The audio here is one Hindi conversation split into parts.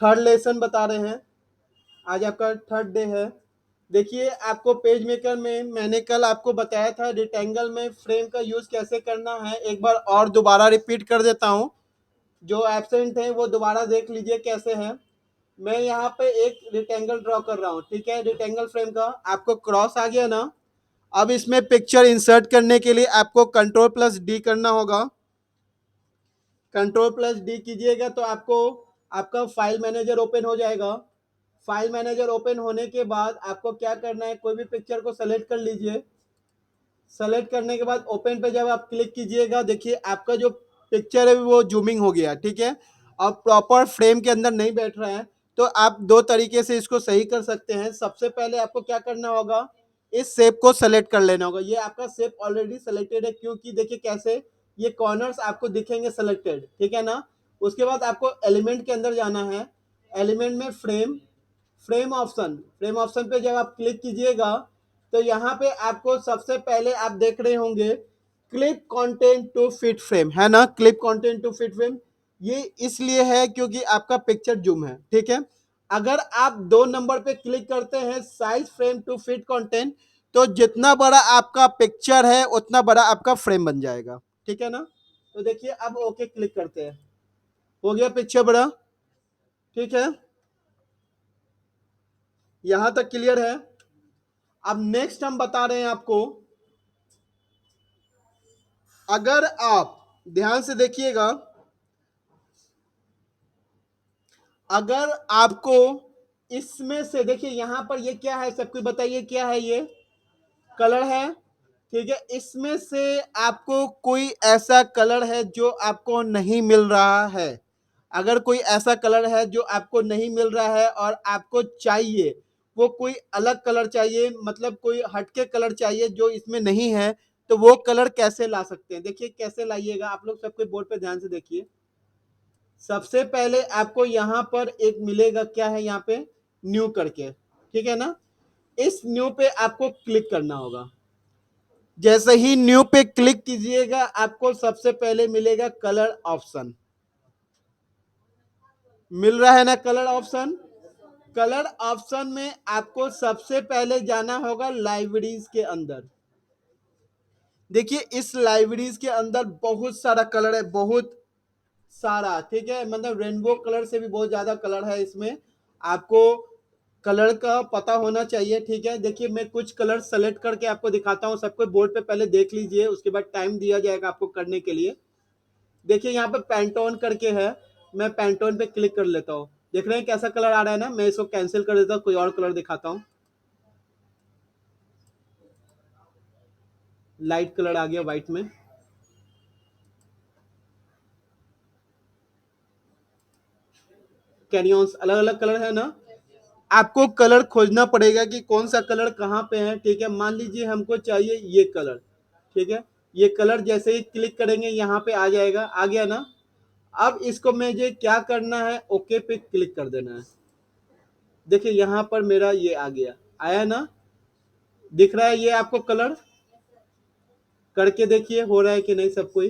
थर्ड लेसन बता रहे हैं, आज आपका थर्ड डे है। देखिए आपको पेज मेकर में मैंने कल आपको बताया था रेक्टेंगल में फ्रेम का यूज कैसे करना है, एक बार और दोबारा रिपीट कर देता हूँ। जो एब्सेंट है वो दोबारा देख लीजिए कैसे है। मैं यहाँ पे एक रेक्टेंगल ड्रॉ कर रहा हूँ, ठीक है, रेक्टेंगल फ्रेम का। आपको क्रॉस आ गया ना। अब इसमें पिक्चर इंसर्ट करने के लिए आपको कंट्रोल प्लस डी करना होगा। कंट्रोल प्लस डी कीजिएगा तो आपको आपका फाइल मैनेजर ओपन हो जाएगा। फाइल मैनेजर ओपन होने के बाद आपको क्या करना है, कोई भी पिक्चर को सेलेक्ट कर लीजिए। सेलेक्ट करने के बाद ओपन पे जब आप क्लिक कीजिएगा, देखिए आपका जो पिक्चर है वो जूमिंग हो गया, ठीक है। अब प्रॉपर फ्रेम के अंदर नहीं बैठ रहा है, तो आप दो तरीके से इसको सही कर सकते हैं। सबसे पहले आपको क्या करना होगा, इस शेप को सेलेक्ट कर लेना होगा। ये आपका शेप ऑलरेडी सेलेक्टेड है, क्योंकि देखिए कैसे ये कॉर्नर्स आपको दिखेंगे सेलेक्टेड, ठीक है ना। उसके बाद आपको एलिमेंट के अंदर जाना है। एलिमेंट में फ्रेम, फ्रेम ऑप्शन पे जब आप क्लिक कीजिएगा तो यहाँ पे आपको सबसे पहले आप देख रहे होंगे clip content to fit frame, है ना। Clip content to fit frame ये इसलिए है क्योंकि आपका पिक्चर जूम है, ठीक है। अगर आप 2 नंबर पे क्लिक करते हैं size frame to fit content, तो जितना बड़ा आपका पिक्चर है उतना बड़ा आपका फ्रेम बन जाएगा, ठीक है ना। तो देखिए अब ओके क्लिक करते हैं, हो गया पिक्चर बड़ा, ठीक है। यहां तक क्लियर है। अब नेक्स्ट हम बता रहे हैं आपको, अगर आप ध्यान से देखिएगा, अगर आपको इसमें से देखिए यहां पर ये क्या है, सबको बताइए क्या है, ये कलर है, ठीक है। इसमें से आपको कोई ऐसा कलर है जो आपको नहीं मिल रहा है। अगर कोई ऐसा कलर है जो आपको नहीं मिल रहा है और आपको चाहिए वो कोई अलग कलर चाहिए, मतलब कोई हटके कलर चाहिए जो इसमें नहीं है, तो वो कलर कैसे ला सकते हैं, देखिए कैसे लाइएगा। आप लोग सबके बोर्ड पे ध्यान से देखिए। सबसे पहले आपको यहां पर एक मिलेगा, क्या है यहाँ पे, न्यू करके, ठीक है ना। इस न्यू पे आपको क्लिक करना होगा। जैसे ही न्यू पे क्लिक कीजिएगा आपको सबसे पहले मिलेगा कलर ऑप्शन, मिल रहा है ना कलर ऑप्शन। कलर ऑप्शन में आपको सबसे पहले जाना होगा लाइब्रेरीज के अंदर। देखिए इस लाइब्रेरीज के अंदर बहुत सारा कलर है, बहुत सारा, ठीक है, मतलब रेनबो कलर से भी बहुत ज्यादा कलर है इसमें। आपको कलर का पता होना चाहिए, ठीक है। देखिए मैं कुछ कलर सेलेक्ट करके आपको दिखाता हूँ, सबको बोर्ड पे पहले देख लीजिए, उसके बाद टाइम दिया जाएगा आपको करने के लिए। देखिए यहाँ पे पैंटोन करके है, मैं पैंटोन पे क्लिक कर लेता हूँ। देख रहे हैं कैसा कलर आ रहा है ना। मैं इसको कैंसिल कर देता हूँ, कोई और कलर दिखाता हूँ। लाइट कलर आ गया व्हाइट में। कैनियंस अलग अलग कलर है ना। आपको कलर खोजना पड़ेगा कि कौन सा कलर कहाँ पे है, ठीक है। मान लीजिए हमको चाहिए ये कलर, ठीक है। ये कलर जैसे ही क्लिक करेंगे यहाँ पे आ जाएगा, आ गया ना। अब इसको मुझे क्या करना है, ओके पे क्लिक कर देना है। देखिए यहाँ पर मेरा ये आ गया, आया ना, दिख रहा है ये आपको कलर। करके देखिए हो रहा है कि नहीं सब कोई।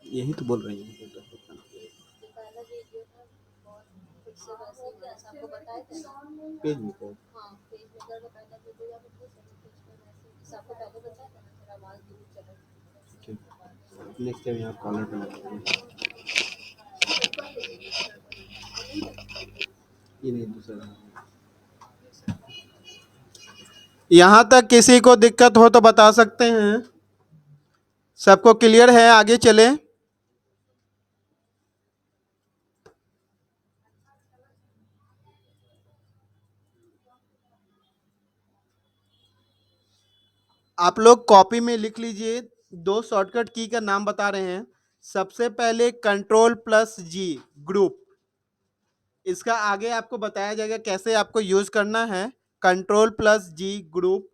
यही तो बोल रही हूँ। पेज में तो नेक्स्ट टाइम यहाँ कॉलर पे ये नहीं दूसरा। यहाँ तक किसी को दिक्कत हो तो बता सकते हैं। सबको क्लियर है, आगे चले। आप लोग कॉपी में लिख लीजिए, दो शॉर्टकट की का नाम बता रहे हैं। सबसे पहले कंट्रोल प्लस जी ग्रुप, इसका आगे आपको बताया जाएगा कैसे आपको यूज करना है। कंट्रोल प्लस जी ग्रुप,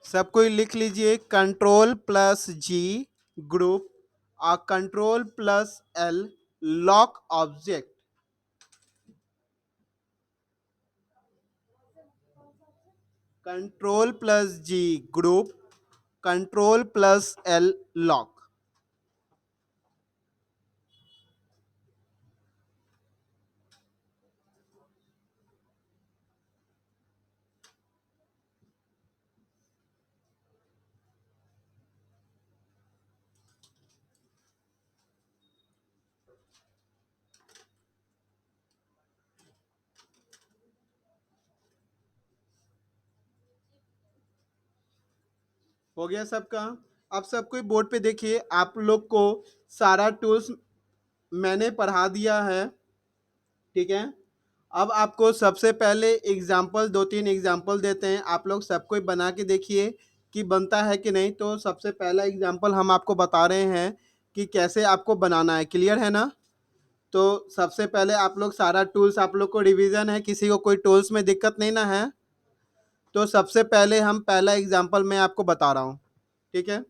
सब कोई लिख लीजिए control plus G group. Control plus L lock object, control plus G group, control plus L lock. हो गया सबका। अब सब कोई बोर्ड पे देखिए, आप लोग को सारा टूल्स मैंने पढ़ा दिया है, ठीक है। अब आपको सबसे पहले एग्जाम्पल, दो तीन एग्जाम्पल देते हैं, आप लोग सब कोई बना के देखिए कि बनता है कि नहीं। तो सबसे पहला एग्जाम्पल हम आपको बता रहे हैं कि कैसे आपको बनाना है, क्लियर है ना। तो सबसे पहले आप लोग सारा टूल्स, आप लोग को रिवीजन है, किसी को कोई टूल्स में दिक्कत नहीं ना है। तो सबसे पहले हम पहला एग्जाम्पल मैं आपको बता रहा हूँ, ठीक है।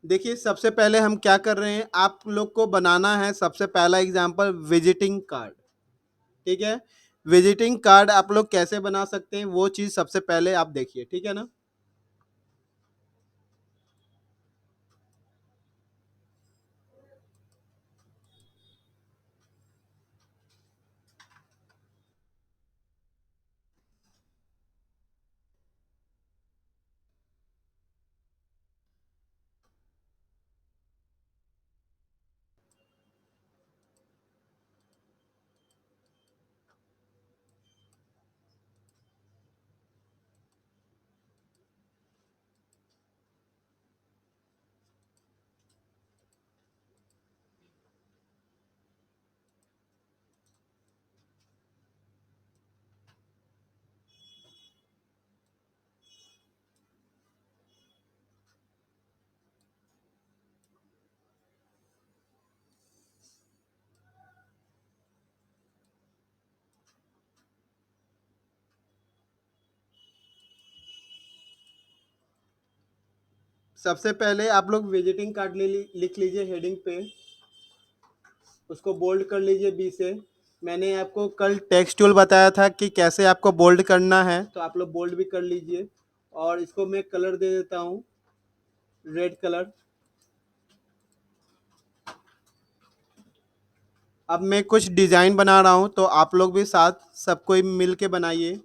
देखिए सबसे पहले हम क्या कर रहे हैं, आप लोग को बनाना है सबसे पहला एग्जाम्पल विजिटिंग कार्ड, ठीक है। विजिटिंग कार्ड आप लोग कैसे बना सकते हैं वो चीज़ सबसे पहले आप देखिए, ठीक है ना। सबसे पहले आप लोग विजिटिंग कार्ड लिख लीजिए हेडिंग पे, उसको बोल्ड कर लीजिए बी से। मैंने आपको कल टेक्स्ट टूल बताया था कि कैसे आपको बोल्ड करना है, तो आप लोग बोल्ड भी कर लीजिए। और इसको मैं कलर दे देता हूँ, रेड कलर। अब मैं कुछ डिज़ाइन बना रहा हूँ, तो आप लोग भी साथ सब कोई मिल के बनाइए।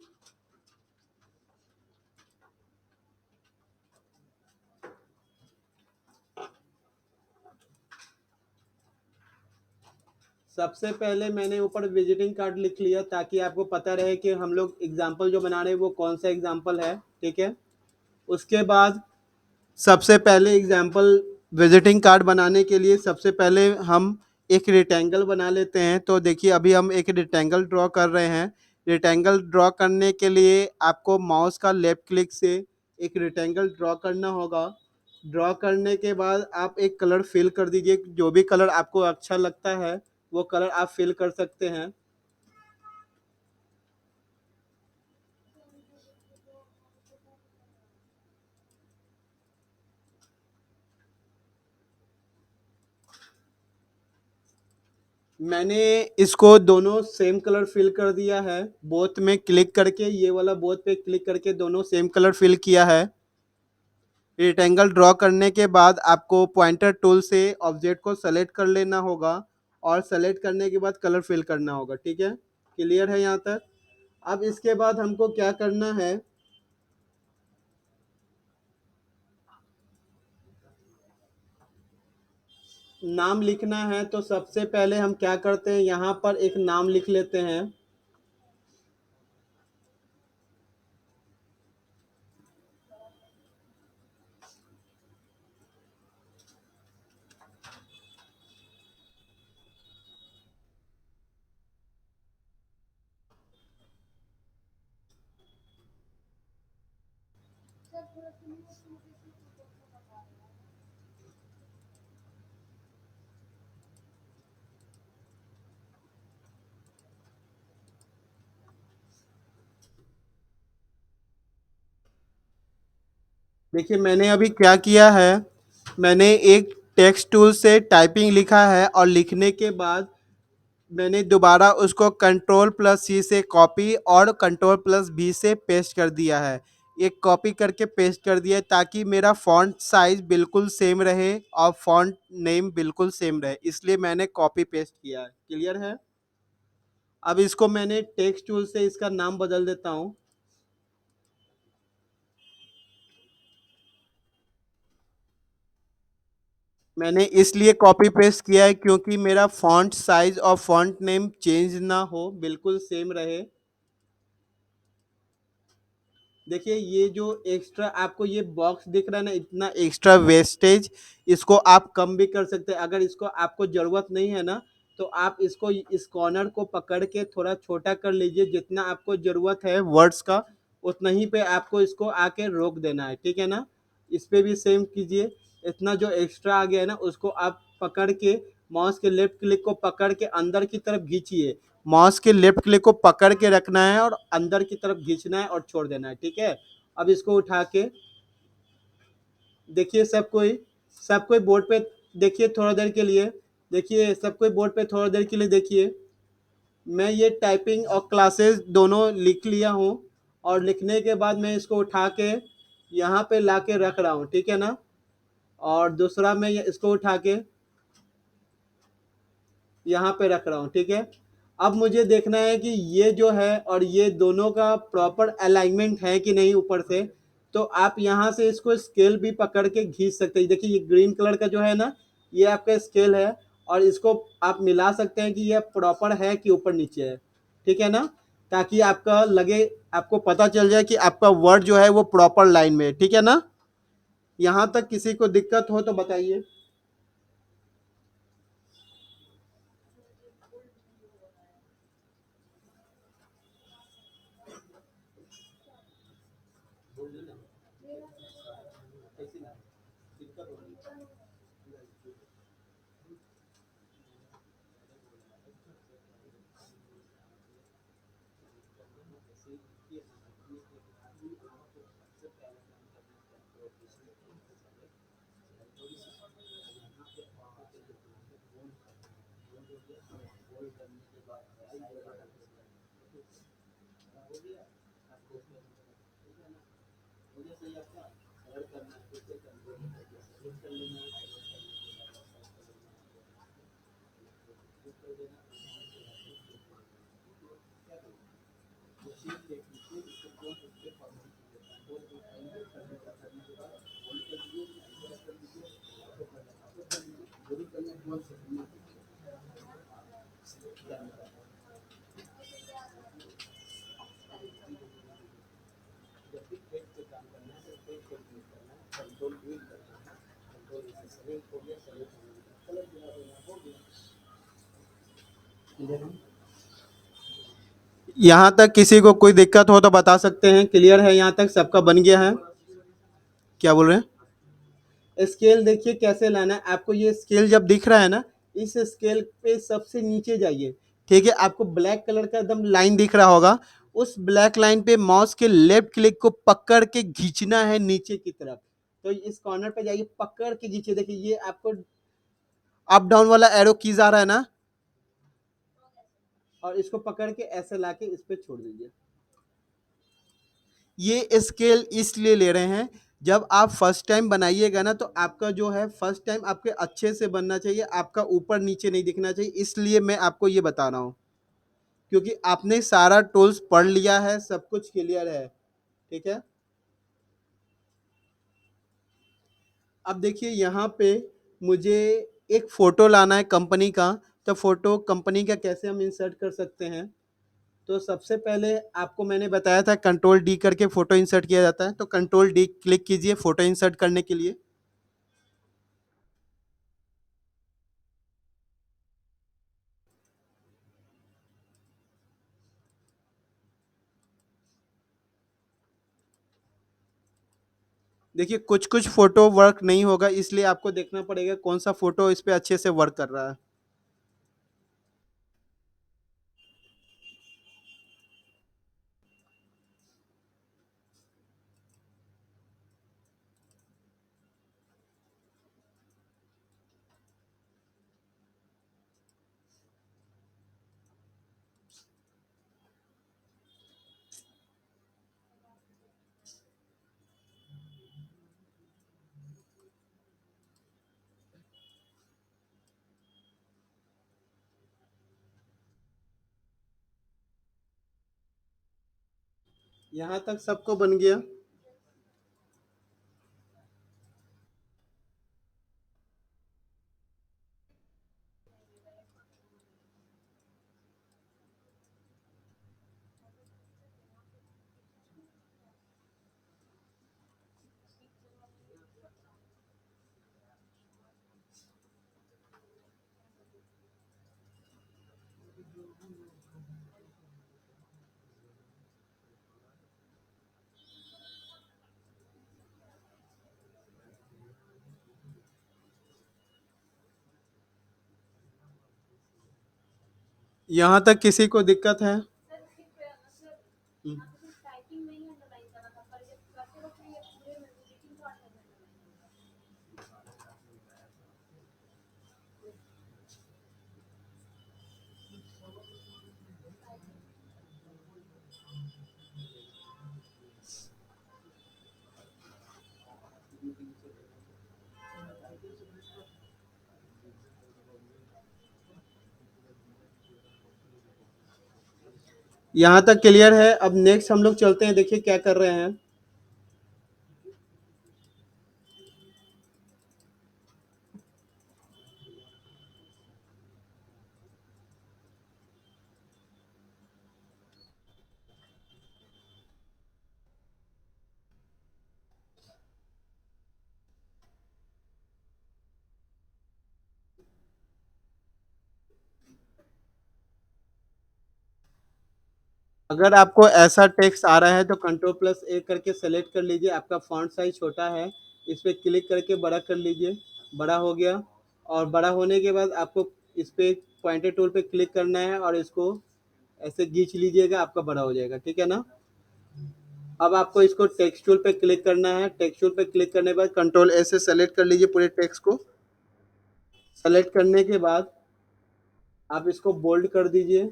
सबसे पहले मैंने ऊपर विजिटिंग कार्ड लिख लिया ताकि आपको पता रहे कि हम लोग एग्जाम्पल जो बना रहे हैं वो कौन सा एग्जाम्पल है, ठीक है। उसके बाद सबसे पहले एग्जाम्पल विजिटिंग कार्ड बनाने के लिए सबसे पहले हम एक रेक्टेंगल बना लेते हैं। तो देखिए अभी हम एक रेक्टेंगल ड्रॉ कर रहे हैं। रेक्टेंगल ड्रॉ करने के लिए आपको माउस का लेफ्ट क्लिक से एक रेक्टेंगल ड्रॉ करना होगा। ड्रॉ करने के बाद आप एक कलर फिल कर दीजिए, जो भी कलर आपको अच्छा लगता है वो कलर आप फिल कर सकते हैं। मैंने इसको दोनों सेम कलर फिल कर दिया है, बोथ में क्लिक करके, ये वाला बोथ पे क्लिक करके दोनों सेम कलर फिल किया है। रेक्टेंगल ड्रॉ करने के बाद आपको पॉइंटर टूल से ऑब्जेक्ट को सेलेक्ट कर लेना होगा और सेलेक्ट करने के बाद कलर फिल करना होगा, ठीक है। क्लियर है यहाँ तक। अब इसके बाद हमको क्या करना है, नाम लिखना है। तो सबसे पहले हम क्या करते हैं, यहाँ पर एक नाम लिख लेते हैं। देखिए मैंने अभी क्या किया है, मैंने एक टेक्स्ट टूल से टाइपिंग लिखा है और लिखने के बाद मैंने दोबारा उसको कंट्रोल प्लस सी से कॉपी और कंट्रोल प्लस बी से पेस्ट कर दिया है। एक कॉपी करके पेस्ट कर दिया है ताकि मेरा फॉन्ट साइज बिल्कुल सेम रहे और फॉन्ट नेम बिल्कुल सेम रहे, इसलिए मैंने कॉपी पेस्ट किया है। क्लियर है? अब इसको मैंने टेक्स्ट टूल से इसका नाम बदल देता हूँ। मैंने इसलिए कॉपी पेस्ट किया है क्योंकि मेरा फॉन्ट साइज और फॉन्ट नेम चेंज ना हो, बिल्कुल सेम रहे। देखिए ये जो एक्स्ट्रा आपको ये बॉक्स दिख रहा है ना, इतना एक्स्ट्रा वेस्टेज, इसको आप कम भी कर सकते हैं। अगर इसको आपको ज़रूरत नहीं है ना, तो आप इसको इस कॉर्नर को पकड़ के थोड़ा छोटा कर लीजिए। जितना आपको ज़रूरत है वर्ड्स का, उतना ही पे आपको इसको आके रोक देना है, ठीक है ना? इस पे भी सेम कीजिए। इतना जो एक्स्ट्रा आ गया है ना, उसको आप पकड़ के माउस के लेफ्ट क्लिक को पकड़ के अंदर की तरफ खींचिए। माउस के लेफ्ट क्लिक को पकड़ के रखना है और अंदर की तरफ खींचना है और छोड़ देना है, ठीक है? अब इसको उठा के देखिए, सब कोई बोर्ड पे देखिए थोड़ा देर के लिए। देखिए सब कोई बोर्ड पे थोड़ा देर के लिए देखिए। मैं ये टाइपिंग और क्लासेस दोनों लिख लिया हूँ, और लिखने के बाद मैं इसको उठा के यहाँ पे ला के रख रहा हूँ, ठीक है ना? और दूसरा मैं इसको उठा के यहाँ पे रख रहा हूँ, ठीक है? अब मुझे देखना है कि ये जो है और ये दोनों का प्रॉपर अलाइनमेंट है कि नहीं ऊपर से। तो आप यहाँ से इसको स्केल भी पकड़ के खींच सकते हैं। देखिए ये ग्रीन कलर का जो है ना, ये आपका स्केल है, और इसको आप मिला सकते हैं कि ये प्रॉपर है कि ऊपर नीचे है, ठीक है ना? ताकि आपका लगे, आपको पता चल जाए कि आपका वर्ड जो है वो प्रॉपर लाइन में है, ठीक है ना? यहाँ तक किसी को दिक्कत हो तो बताइए। यहाँ तक किसी को कोई दिक्कत हो तो बता सकते हैं। क्लियर है? यहाँ तक सबका बन गया है? क्या बोल रहे हैं? स्केल देखिए कैसे लाना है आपको। ये स्केल जब दिख रहा है ना, इस स्केल पे सबसे नीचे जाइए, ठीक है? आपको ब्लैक कलर का एकदम लाइन दिख रहा होगा। उस ब्लैक लाइन पे माउस के लेफ्ट क्लिक को पकड़ के खींचना है नीचे की तरफ। तो इस कॉर्नर पे जाइए, पकड़ के खींचिए। देखिए ये आपको अप डाउन वाला एरो कीज आ रहा है ना, और इसको पकड़ के ऐसे लाके इस पे छोड़ दीजिए। ये स्केल इसलिए ले रहे हैं, जब आप फर्स्ट टाइम बनाइएगा ना, तो आपका जो है फर्स्ट टाइम आपके अच्छे से बनना चाहिए, आपका ऊपर नीचे नहीं दिखना चाहिए। इसलिए मैं आपको ये बता रहा हूँ, क्योंकि आपने सारा टूल्स पढ़ लिया है, सब कुछ क्लियर है, ठीक है? अब देखिए यहाँ पे मुझे एक फ़ोटो लाना है कंपनी का। तो फ़ोटो कंपनी का कैसे हम इंसर्ट कर सकते हैं? तो सबसे पहले आपको मैंने बताया था कंट्रोल डी करके फ़ोटो इंसर्ट किया जाता है। तो कंट्रोल डी क्लिक कीजिए फ़ोटो इंसर्ट करने के लिए। देखिए कुछ कुछ फ़ोटो वर्क नहीं होगा, इसलिए आपको देखना पड़ेगा कौन सा फ़ोटो इस पे अच्छे से वर्क कर रहा है। यहाँ तक सबको बन गया। यहाँ तक किसी को दिक्कत है? यहाँ तक क्लियर है। अब नेक्स्ट हम लोग चलते हैं, देखिए क्या कर रहे हैं। अगर आपको ऐसा टेक्स्ट आ रहा है तो कंट्रोल प्लस ए करके सेलेक्ट कर लीजिए। आपका फॉन्ट साइज छोटा है, इस पर क्लिक करके बड़ा कर लीजिए। बड़ा हो गया। और बड़ा होने के बाद आपको इस पे पॉइंटर टूल पे क्लिक करना है और इसको ऐसे खींच लीजिएगा, आपका बड़ा हो जाएगा। ठीक है ना? अब आपको इसको टेक्स्ट टूल पे क्लिक करना है। टेक्स्ट टूल पे क्लिक करने के बाद कंट्रोल ए से सेलेक्ट कर लीजिए पूरे टेक्स्ट को। सेलेक्ट करने के बाद आप इसको बोल्ड कर दीजिए।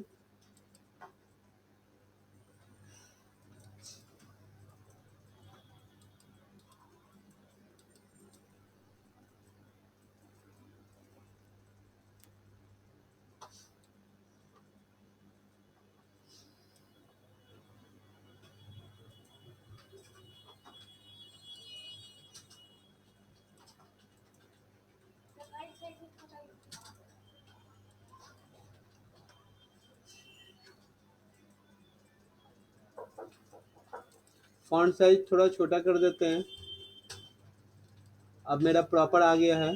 फॉन्ट साइज थोड़ा छोटा कर देते हैं। अब मेरा प्रॉपर आ गया है।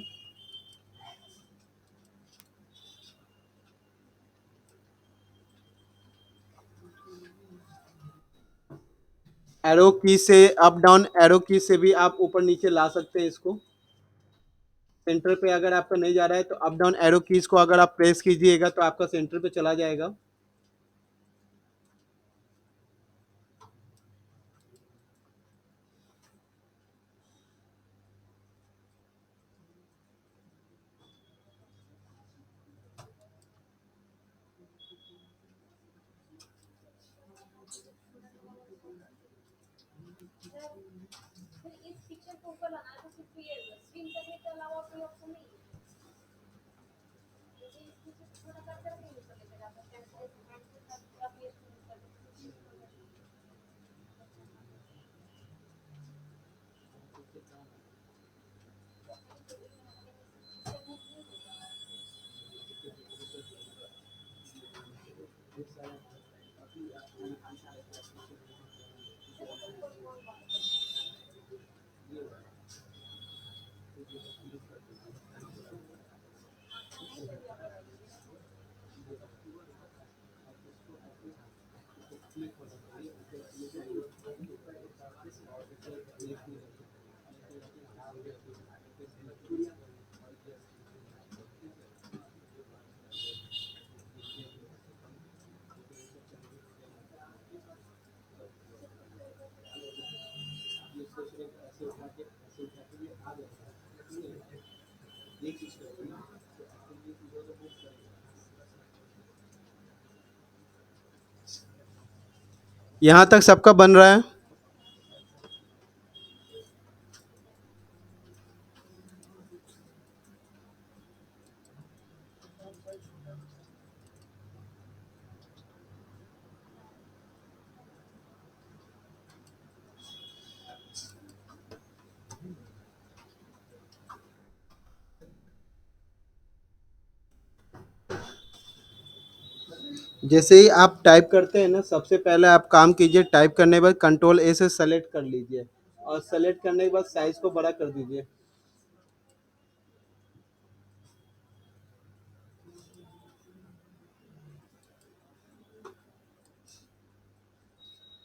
एरो की से अप डाउन एरो की से भी आप ऊपर नीचे ला सकते हैं इसको। सेंटर पे अगर आपका नहीं जा रहा है तो अप डाउन एरो कीज को अगर आप प्रेस कीजिएगा तो आपका सेंटर पे चला जाएगा। यहाँ तक सबका बन रहा है। जैसे ही आप टाइप करते हैं ना, सबसे पहले आप काम कीजिए, टाइप करने के बाद कंट्रोल ए से सेलेक्ट कर लीजिए, और सेलेक्ट करने के बाद साइज को बड़ा कर दीजिए।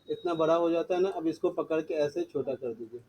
इतना बड़ा हो जाता है ना, अब इसको पकड़ के ऐसे छोटा कर दीजिए।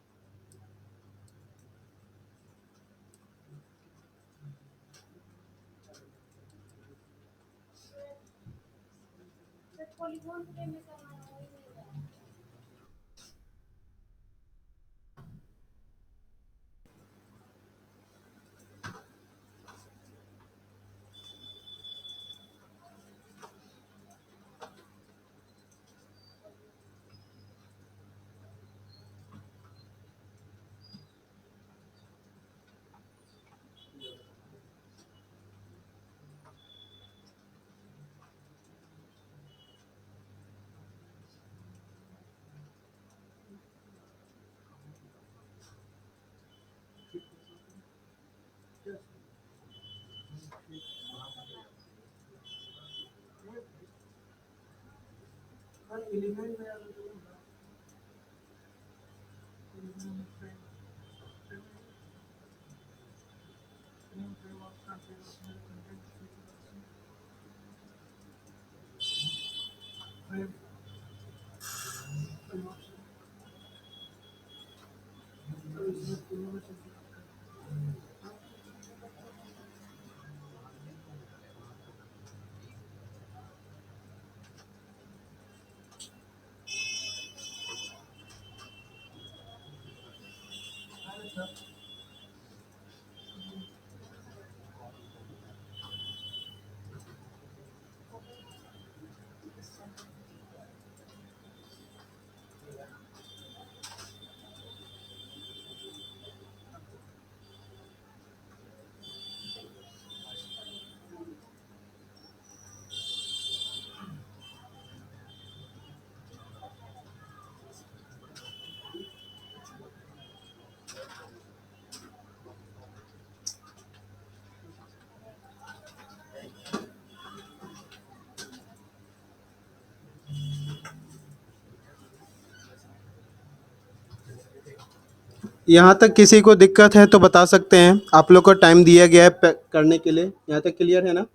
यहाँ तक किसी को दिक्कत है तो बता सकते हैं, आप लोग को टाइम दिया गया है करने के लिए। यहाँ तक क्लियर है ना?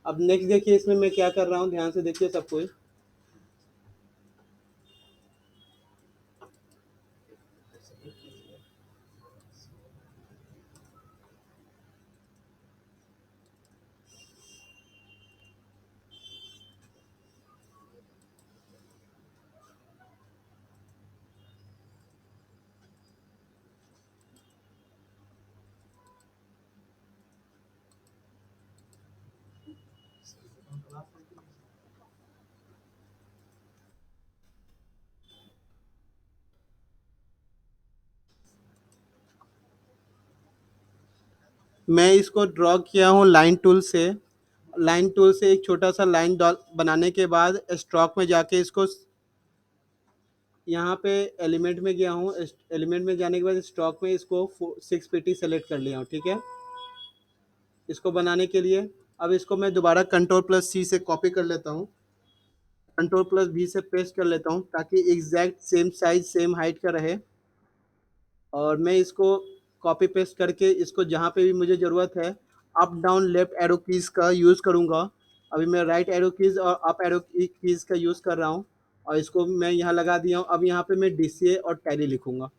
अब नेक्स्ट देखिए, इसमें मैं क्या कर रहा हूँ, ध्यान से देखिए सब कोई। मैं इसको ड्रॉ किया हूँ लाइन टूल से। लाइन टूल से एक छोटा सा लाइन बनाने के बाद स्ट्रोक में जाके इसको यहाँ पे एलिमेंट में गया हूँ। एलिमेंट में जाने के बाद स्ट्रोक में इसको 6 pt सेलेक्ट कर लिया हूँ, ठीक है, इसको बनाने के लिए। अब इसको मैं दोबारा कंट्रोल प्लस सी से कॉपी कर लेता हूँ, कंट्रोल प्लस वी से पेस्ट कर लेता हूँ, ताकि exact same size same height का रहे। और मैं इसको कॉपी पेस्ट करके इसको जहाँ पे भी मुझे ज़रूरत है, up down left arrow keys का यूज़ करूँगा। अभी मैं राइट एरो कीज़ और अप एरो कीज़ का यूज़ कर रहा हूँ, और इसको मैं यहाँ लगा दिया हूँ। अब यहाँ पे मैं DCA और टैली लिखूँगा।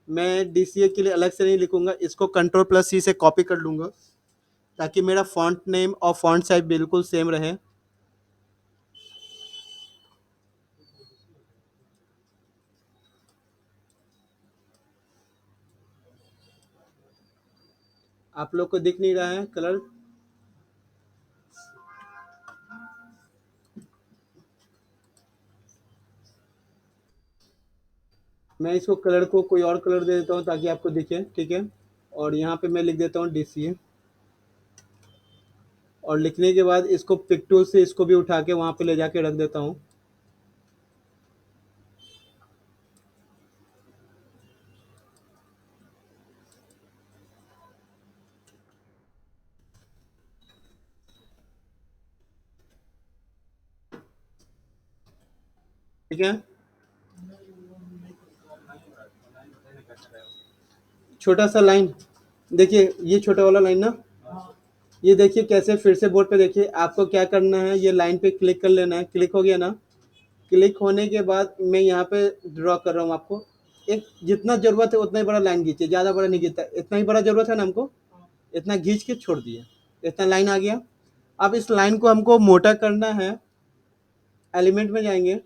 मैं DCA के लिए अलग से नहीं लिखूँगा, इसको कंट्रोल प्लस सी से कॉपी कर लूँगा, ताकि मेरा फ़ॉन्ट नेम और फ़ॉन्ट साइज़ बिल्कुल सेम रहे। आप लोग को दिख नहीं रहा है कलर? मैं इसको कलर को कोई और कलर दे देता हूँ ताकि आपको दिखे, ठीक है। और यहाँ पे मैं लिख देता हूँ DCA, और लिखने के बाद इसको पिक टूल से इसको भी उठा के वहाँ पे ले जाके रख देता हूँ। ठीक है, छोटा सा लाइन, देखिए ये छोटा वाला लाइन ना, ये देखिए कैसे, फिर से बोर्ड पे देखिए, आपको क्या करना है, ये लाइन पे क्लिक कर लेना है, क्लिक हो गया ना, क्लिक होने के बाद मैं यहाँ पे ड्रॉ कर रहा हूँ आपको, एक जितना जरूरत है उतना ही बड़ा लाइन खींचिए, ज़्यादा बड़ा नहीं खींचता, इतना ही बड़ा जरूरत है ना हमको, इतना खींच के छोड़ दिए, इतना लाइन आ गया। अब इस लाइन को हमको मोटा करना है, एलिमेंट में जाएंगे,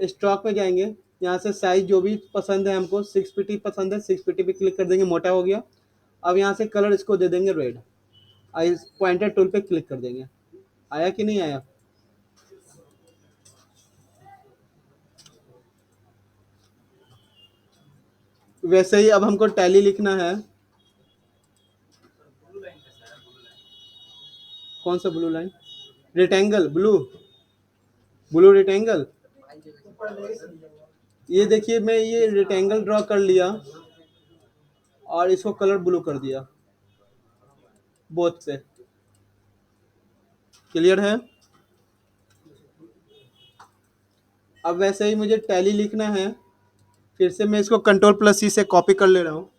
स्टॉक में जाएंगे, यहाँ से साइज जो भी पसंद है हमको, 6 पीटी पसंद है, 6 पीटी पे क्लिक कर देंगे, मोटा हो गया। अब यहाँ से कलर इसको दे देंगे रेड, इस पॉइंटर टूल पे क्लिक कर देंगे, आया कि नहीं आया? वैसे ही अब हमको टैली लिखना है। कौन सा blue line? Rectangle blue, blue rectangle, ये देखिए मैं ये रेक्टेंगल ड्रॉ कर लिया और इसको कलर ब्लू कर दिया बोथ पे, क्लियर है? अब वैसे ही मुझे टैली लिखना है, फिर से मैं इसको कंट्रोल प्लस सी से कॉपी कर ले रहा हूँ।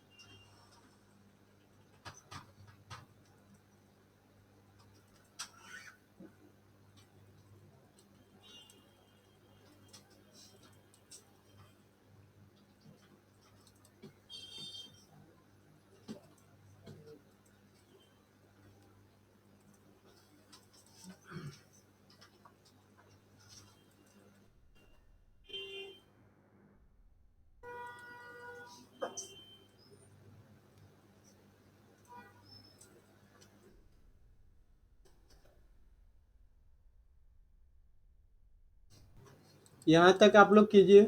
यहाँ तक आप लोग कीजिए।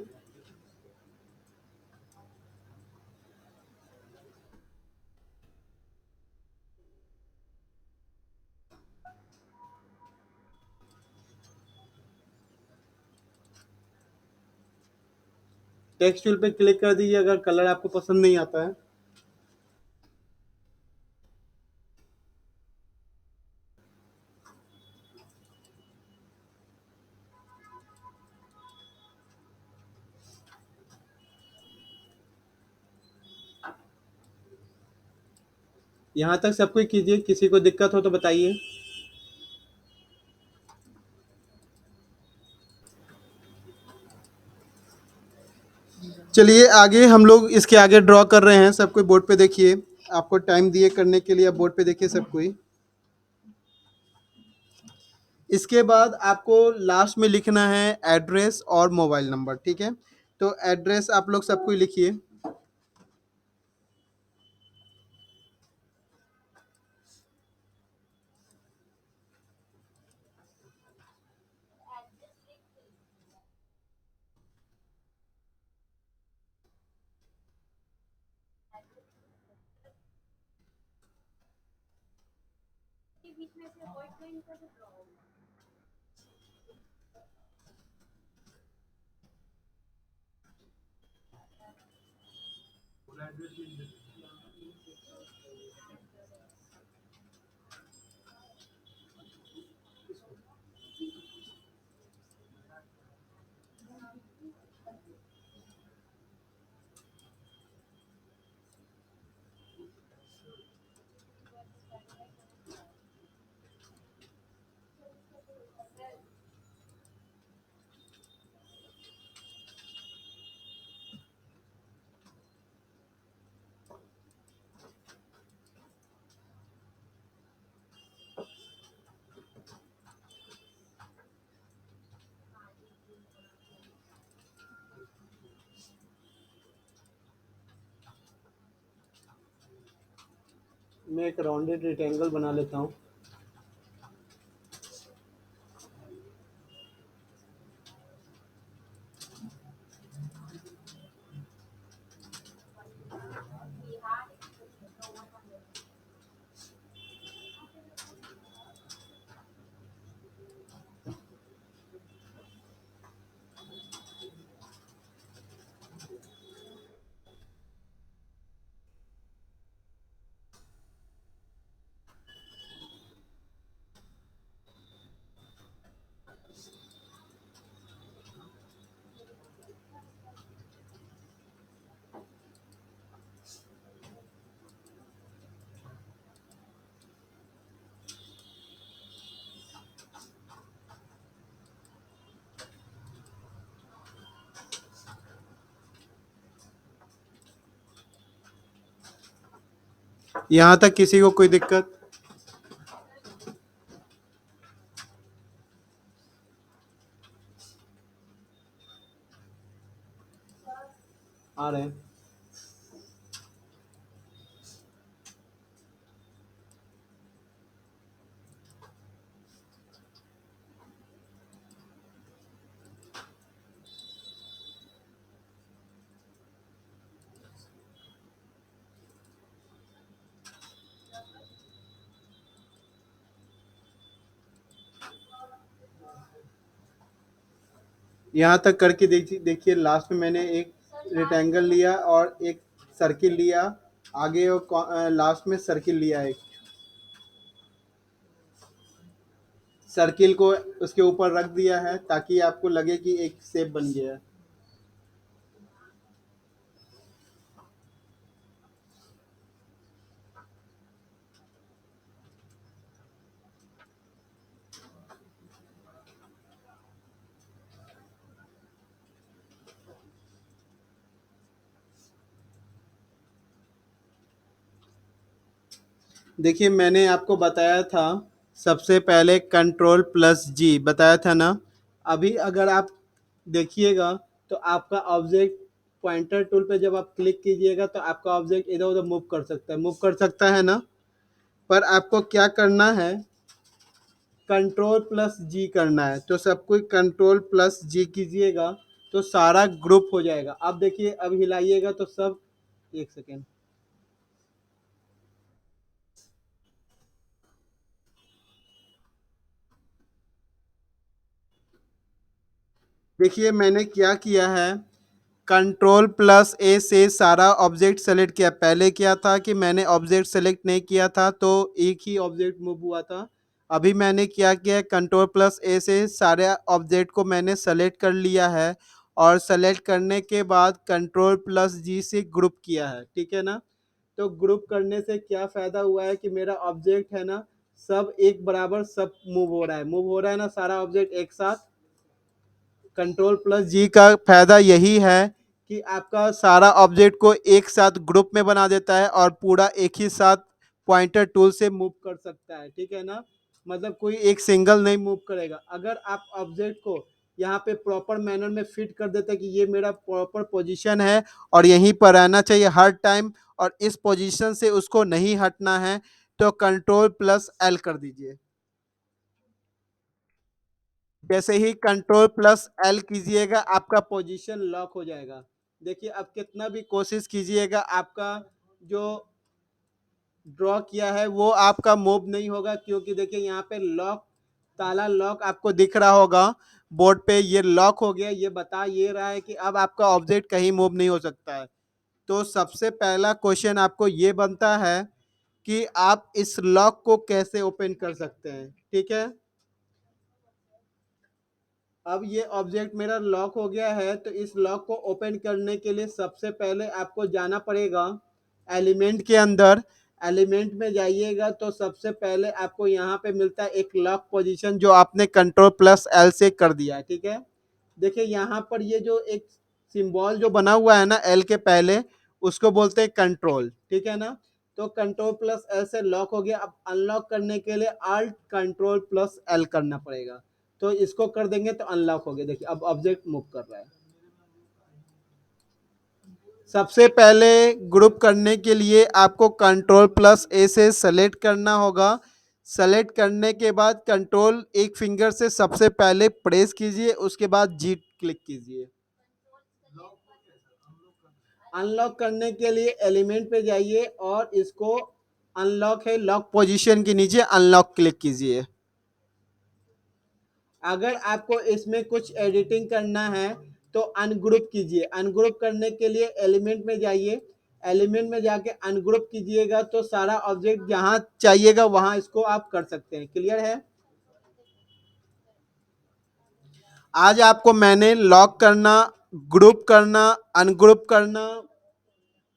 टेक्स्ट टूल पे क्लिक कर दीजिए अगर कलर आपको पसंद नहीं आता है। यहाँ तक सब कुछ कीजिए, किसी को दिक्कत हो तो बताइए। चलिए आगे हम लोग इसके आगे ड्रॉ कर रहे हैं, सब कोई बोर्ड पे देखिए, आपको टाइम दिए करने के लिए, अब बोर्ड पे देखिए सब कोई। इसके बाद आपको लास्ट में लिखना है एड्रेस और मोबाइल नंबर, ठीक है? तो एड्रेस आप लोग सब कोई लिखिए। मैं एक राउंडेड रेक्टेंगल बना लेता हूँ। यहाँ तक किसी को कोई दिक्कत? आ रहे हैं। यहाँ तक करके देखिए, देखिए लास्ट में मैंने एक रेक्टेंगल लिया और एक सर्किल लिया, आगे और लास्ट में सर्किल लिया, एक सर्किल को उसके ऊपर रख दिया है ताकि आपको लगे कि एक शेप बन गया है। देखिए मैंने आपको बताया था सबसे पहले कंट्रोल प्लस जी बताया था ना। अभी अगर आप देखिएगा तो आपका ऑब्जेक्ट पॉइंटर टूल पे जब आप क्लिक कीजिएगा तो आपका ऑब्जेक्ट इधर उधर मूव कर सकता है ना। पर आपको क्या करना है, कंट्रोल प्लस जी करना है। तो सब कोई कंट्रोल प्लस जी कीजिएगा तो सारा ग्रुप हो जाएगा। अब देखिए, अब हिलाइएगा तो सब, एक सेकेंड, देखिए मैंने क्या किया है, कंट्रोल प्लस ए से सारा ऑब्जेक्ट सेलेक्ट किया। पहले क्या था कि मैंने ऑब्जेक्ट सेलेक्ट नहीं किया था तो एक ही ऑब्जेक्ट मूव हुआ था। अभी मैंने क्या किया, कंट्रोल प्लस ए से सारे ऑब्जेक्ट को मैंने सेलेक्ट कर लिया है और सेलेक्ट करने के बाद कंट्रोल प्लस जी से ग्रुप किया है, ठीक है ना। तो ग्रुप करने से क्या फ़ायदा हुआ है कि मेरा ऑब्जेक्ट है ना, सब एक बराबर सब मूव हो रहा है ना, सारा ऑब्जेक्ट एक साथ। कंट्रोल प्लस जी का फायदा यही है कि आपका सारा ऑब्जेक्ट को एक साथ ग्रुप में बना देता है और पूरा एक ही साथ पॉइंटर टूल से मूव कर सकता है, ठीक है ना। मतलब कोई एक सिंगल नहीं मूव करेगा। अगर आप ऑब्जेक्ट को यहाँ पे प्रॉपर मैनर में फिट कर देते हैं कि ये मेरा प्रॉपर पोजीशन है और यहीं पर रहना चाहिए हर टाइम और इस पोजीशन से उसको नहीं हटना है, तो कंट्रोल प्लस एल कर दीजिए। जैसे ही कंट्रोल प्लस एल कीजिएगा आपका पोजीशन लॉक हो जाएगा। देखिए अब कितना भी कोशिश कीजिएगा, आपका जो ड्रॉ किया है वो आपका मूव नहीं होगा, क्योंकि देखिए यहाँ पे लॉक, ताला लॉक आपको दिख रहा होगा बोर्ड पे, ये लॉक हो गया, ये बता ये रहा है कि अब आपका ऑब्जेक्ट कहीं मूव नहीं हो सकता है। तो सबसे पहला क्वेश्चन आपको ये बनता है कि आप इस लॉक को कैसे ओपन कर सकते हैं, ठीक है। अब ये ऑब्जेक्ट मेरा लॉक हो गया है, तो इस लॉक को ओपन करने के लिए सबसे पहले आपको जाना पड़ेगा एलिमेंट के अंदर। एलिमेंट में जाइएगा तो सबसे पहले आपको यहाँ पे मिलता है एक लॉक पोजीशन जो आपने कंट्रोल प्लस एल से कर दिया है, ठीक है। देखिए यहाँ पर ये जो एक सिंबल जो बना हुआ है ना एल के पहले, उसको बोलते हैं कंट्रोल, ठीक है ना। तो कंट्रोल प्लस एल से लॉक हो गया। अब अनलॉक करने के लिए अल्ट कंट्रोल प्लस एल करना पड़ेगा। तो इसको कर देंगे तो अनलॉक हो गया। देखिए अब ऑब्जेक्ट मूव कर रहा है। सबसे पहले ग्रुप करने के लिए आपको कंट्रोल प्लस ए से सेलेक्ट करना होगा। सेलेक्ट करने के बाद कंट्रोल एक फिंगर से सबसे पहले प्रेस कीजिए, उसके बाद जी क्लिक कीजिए। अनलॉक करने के लिए एलिमेंट पे जाइए और इसको, अनलॉक है लॉक पोजीशन के नीचे अनलॉक क्लिक कीजिए। अगर आपको इसमें कुछ एडिटिंग करना है तो अनग्रुप कीजिए। अनग्रुप करने के लिए एलिमेंट में जाइए, एलिमेंट में जाके अनग्रुप कीजिएगा तो सारा ऑब्जेक्ट जहां चाहिएगा वहां इसको आप कर सकते हैं। क्लियर है। आज आपको मैंने लॉक करना, ग्रुप करना, अनग्रुप करना,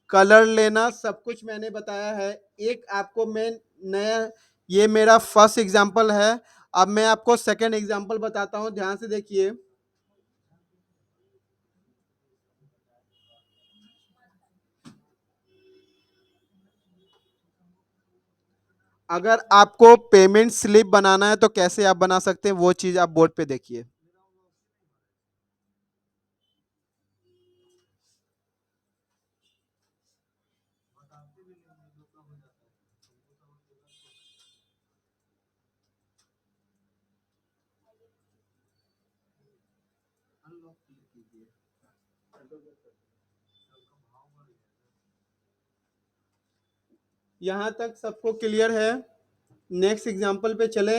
कलर लेना, सब कुछ मैंने बताया है। एक आपको मैं नया, ये मेरा फर्स्ट एग्जांपल है। अब मैं आपको सेकंड एग्जांपल बताता हूं, ध्यान से देखिए। अगर आपको पेमेंट स्लिप बनाना है तो कैसे आप बना सकते हैं, वो चीज आप बोर्ड पे देखिए। यहां तक सबको क्लियर है? नेक्स्ट एग्जांपल पे चले।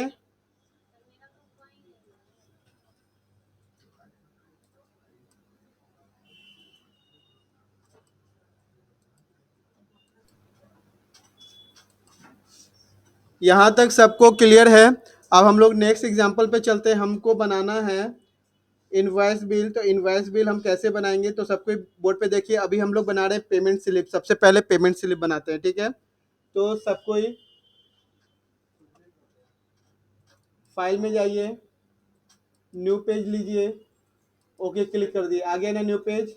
यहां तक सबको क्लियर है? अब हम लोग नेक्स्ट एग्जांपल पे चलते हैं। हमको बनाना है इनवॉइस बिल। तो इनवॉइस बिल हम कैसे बनाएंगे, तो सबको बोर्ड पे देखिए। अभी हम लोग बना रहे हैं पेमेंट स्लिप। सबसे पहले पेमेंट स्लिप बनाते हैं, ठीक है। तो सबको ही फाइल में जाइए, न्यू पेज लीजिए, ओके क्लिक कर दिए, आ गया ना न्यू पेज,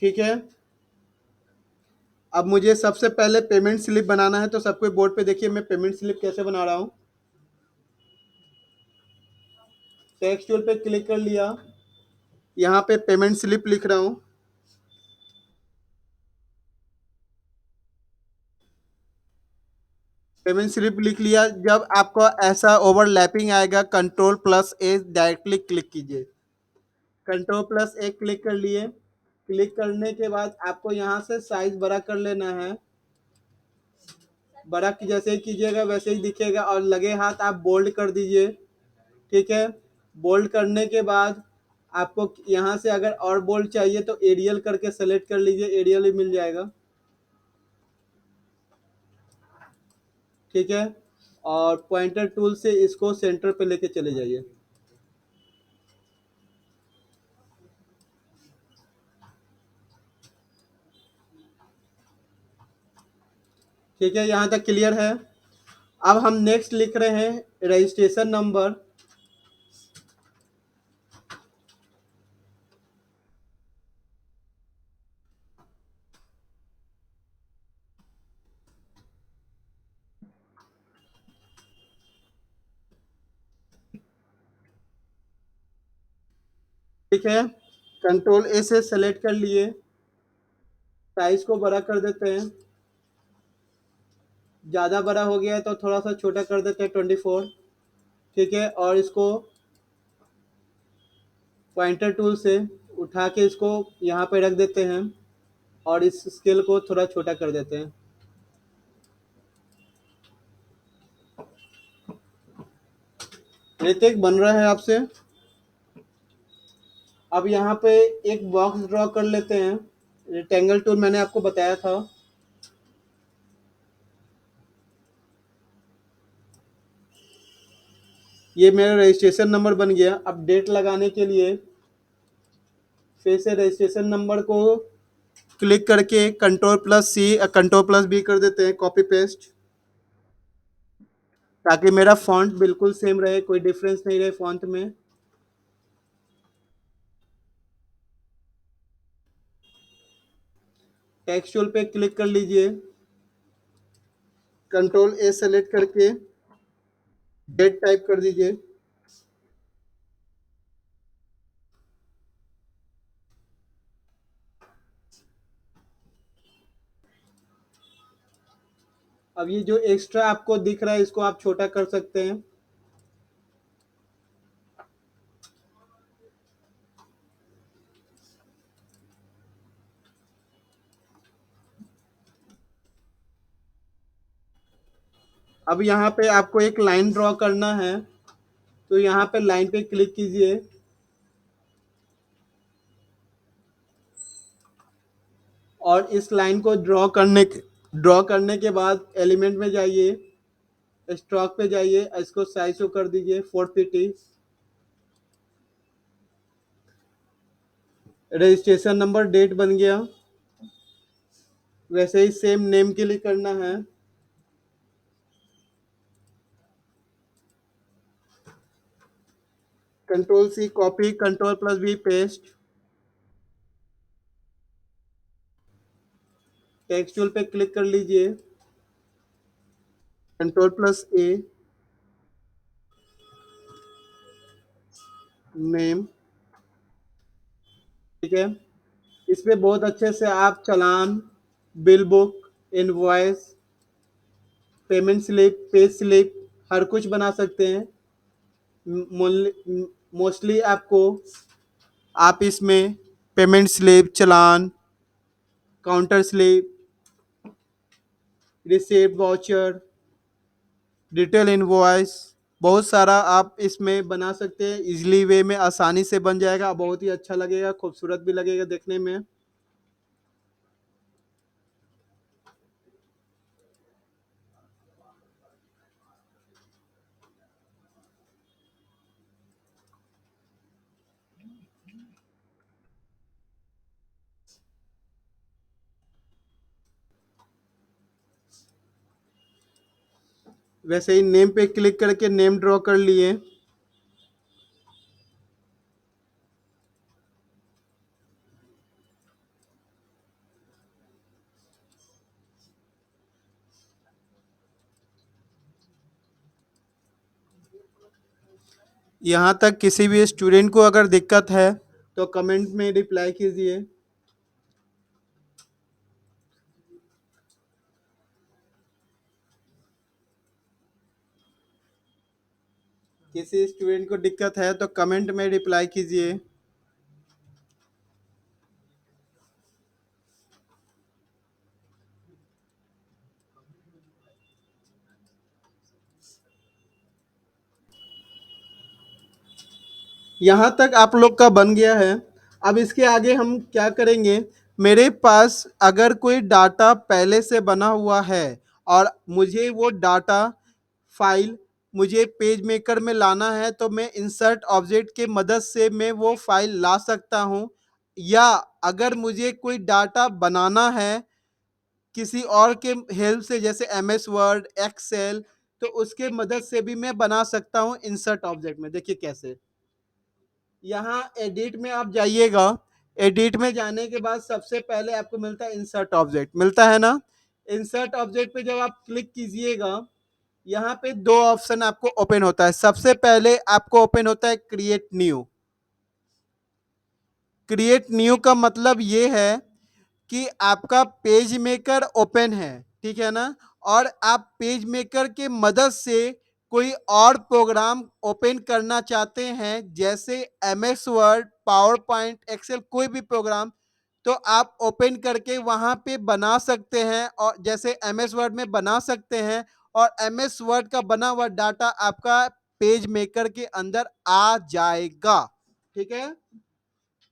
ठीक है। अब मुझे सबसे पहले पेमेंट स्लिप बनाना है, तो सबको बोर्ड पे देखिए मैं पेमेंट स्लिप कैसे बना रहा हूँ। टेक्स्ट टूल पे क्लिक कर लिया, यहाँ पे पेमेंट स्लिप लिख रहा हूँ। पेमेंट स्लिप लिख लिया। जब आपको ऐसा ओवरलैपिंग आएगा, कंट्रोल प्लस ए डायरेक्टली क्लिक कीजिए। कंट्रोल प्लस ए क्लिक कर लिए। क्लिक करने के बाद आपको यहाँ से साइज बड़ा कर लेना है। बड़ा की जैसे ही कीजिएगा वैसे ही दिखेगा, और लगे हाथ आप बोल्ड कर दीजिए, ठीक है। बोल्ड करने के बाद आपको यहाँ से अगर और बोल्ड चाहिए तो एरियल करके सेलेक्ट कर लीजिए, एरियल ही मिल जाएगा, ठीक है। और पॉइंटर टूल से इसको सेंटर पे लेके चले जाइए। ठीक है, यहाँ तक क्लियर है? अब हम नेक्स्ट लिख रहे हैं रजिस्ट्रेशन नंबर। ठीक है, कंट्रोल ए से सेलेक्ट कर लिए। साइज को बड़ा कर देते हैं। ज़्यादा बड़ा हो गया है तो थोड़ा सा छोटा कर देते हैं, 24, ठीक है। और इसको पॉइंटर टूल से उठा के इसको यहाँ पे रख देते हैं, और इस स्केल को थोड़ा छोटा कर देते हैं। ऋतिक बन रहा है आपसे। अब यहाँ पे एक बॉक्स ड्रॉ कर लेते हैं। रेक्टेंगल टूल मैंने आपको बताया था। ये मेरा रजिस्ट्रेशन नंबर बन गया। अब डेट लगाने के लिए फिर से रजिस्ट्रेशन नंबर को क्लिक करके कंट्रोल प्लस सी, कंट्रोल प्लस बी कर देते हैं, कॉपी पेस्ट, ताकि मेरा फॉन्ट बिल्कुल सेम रहे, कोई डिफरेंस नहीं रहे फॉन्ट में। टेक्स्ट टूल पे क्लिक कर लीजिए, कंट्रोल ए सेलेक्ट करके डेट टाइप कर दीजिए। अब ये जो एक्स्ट्रा आपको दिख रहा है इसको आप छोटा कर सकते हैं। अब यहाँ पे आपको एक लाइन ड्रॉ करना है, तो यहाँ पे लाइन पे क्लिक कीजिए, और इस लाइन को ड्रॉ करने के बाद एलिमेंट में जाइए, स्ट्रोक पे जाइए, इसको साइज को कर दीजिए 450। रजिस्ट्रेशन नंबर डेट बन गया। वैसे ही सेम नेम के लिए करना है। Control C copy, control plus B paste. Text tool पे क्लिक कर लीजिए, Ctrl+A, नेम, ठीक है। इसमें बहुत अच्छे से आप चालान, bill book, invoice, payment slip, pay slip हर कुछ बना सकते हैं। मोस्टली आपको आप इसमें पेमेंट स्लिप, चालान, counter slip, receipt, voucher, detail invoice, बहुत सारा आप इसमें बना सकते हैं। इजीली वे में आसानी से बन जाएगा, बहुत ही अच्छा लगेगा, खूबसूरत भी लगेगा देखने में। वैसे ही नेम पे क्लिक करके नेम ड्रॉ कर लिए। यहाँ तक किसी भी स्टूडेंट को अगर दिक्कत है तो कमेंट में रिप्लाई कीजिए। किसी स्टूडेंट को दिक्कत है तो कमेंट में रिप्लाई कीजिए। यहाँ तक आप लोग का बन गया है। अब इसके आगे हम क्या करेंगे, मेरे पास अगर कोई डाटा पहले से बना हुआ है और मुझे वो डाटा फाइल मुझे पेज मेकर में लाना है तो मैं इंसर्ट ऑब्जेक्ट के मदद से मैं वो फाइल ला सकता हूँ। या अगर मुझे कोई डाटा बनाना है किसी और के हेल्प से, जैसे एम एस वर्ड, एक्सेल, तो उसके मदद से भी मैं बना सकता हूँ इंसर्ट ऑब्जेक्ट में। देखिए कैसे, यहाँ एडिट में आप जाइएगा। एडिट में जाने के बाद सबसे पहले आपको मिलता है इंसर्ट ऑब्जेक्ट, मिलता है ना। इंसर्ट ऑब्जेक्ट पे जब आप क्लिक कीजिएगा, यहाँ पे दो ऑप्शन आपको ओपन होता है। सबसे पहले आपको ओपन होता है क्रिएट न्यू। क्रिएट न्यू का मतलब ये है कि आपका पेज मेकर ओपन है, ठीक है ना, और आप पेज मेकर के मदद से कोई और प्रोग्राम ओपन करना चाहते हैं, जैसे M S Word, PowerPoint, Excel, कोई भी प्रोग्राम, तो आप ओपन करके वहां पे बना सकते हैं। और जैसे एम एस वर्ड में बना सकते हैं, और एम एस वर्ड का बना हुआ डाटा आपका पेज मेकर के अंदर आ जाएगा, ठीक है।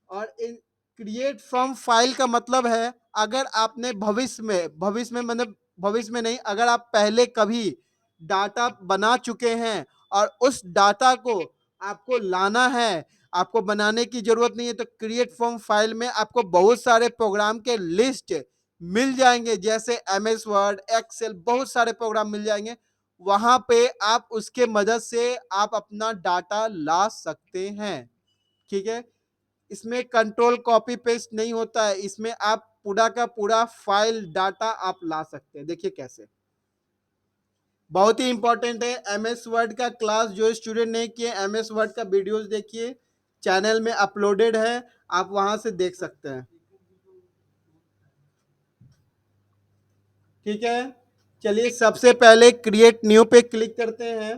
और इन क्रिएट फ्रॉम फाइल का मतलब है, अगर आपने भविष्य में मतलब भविष्य में नहीं, अगर आप पहले कभी डाटा बना चुके हैं और उस डाटा को आपको लाना है, आपको बनाने की जरूरत नहीं है, तो क्रिएट फ्रॉम फाइल में आपको बहुत सारे प्रोग्राम के लिस्ट मिल जाएंगे, जैसे एम एस वर्ड, एक्सेल, बहुत सारे प्रोग्राम मिल जाएंगे। वहां पे आप उसके मदद से आप अपना डाटा ला सकते हैं, ठीक है। इसमें कंट्रोल कॉपी पेस्ट नहीं होता है, इसमें आप पूरा का पूरा फाइल डाटा आप ला सकते हैं। देखिए कैसे, बहुत ही इंपॉर्टेंट है। एम एस वर्ड का क्लास जो स्टूडेंट नहीं किए, एम एस वर्ड का वीडियोस देखिए, चैनल में अपलोडेड है, आप वहां से देख सकते हैं, ठीक है। चलिए सबसे पहले क्रिएट न्यू पे क्लिक करते हैं।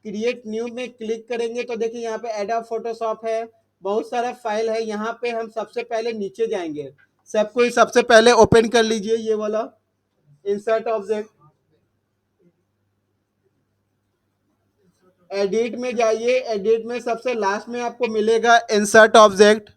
क्रिएट न्यू में क्लिक करेंगे तो देखिए यहाँ पे एडोब फोटोशॉप है, बहुत सारा फाइल है। यहाँ पे हम सबसे पहले नीचे जाएंगे, सब कोई सबसे पहले ओपन कर लीजिए ये वाला इंसर्ट ऑब्जेक्ट। एडिट में जाइए, एडिट में सबसे लास्ट में आपको मिलेगा insert object.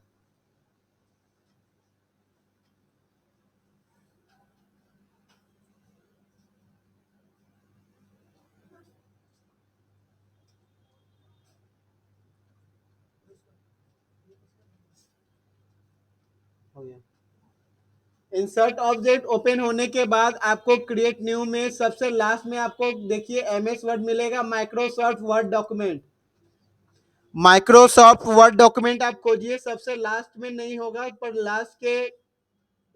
Insert object open होने के बाद आपको क्रिएट न्यू में सबसे लास्ट में आपको देखिए एम एस वर्ड मिलेगा, Microsoft word document. Microsoft word document आप खोजिए, सबसे लास्ट में नहीं होगा पर लास्ट के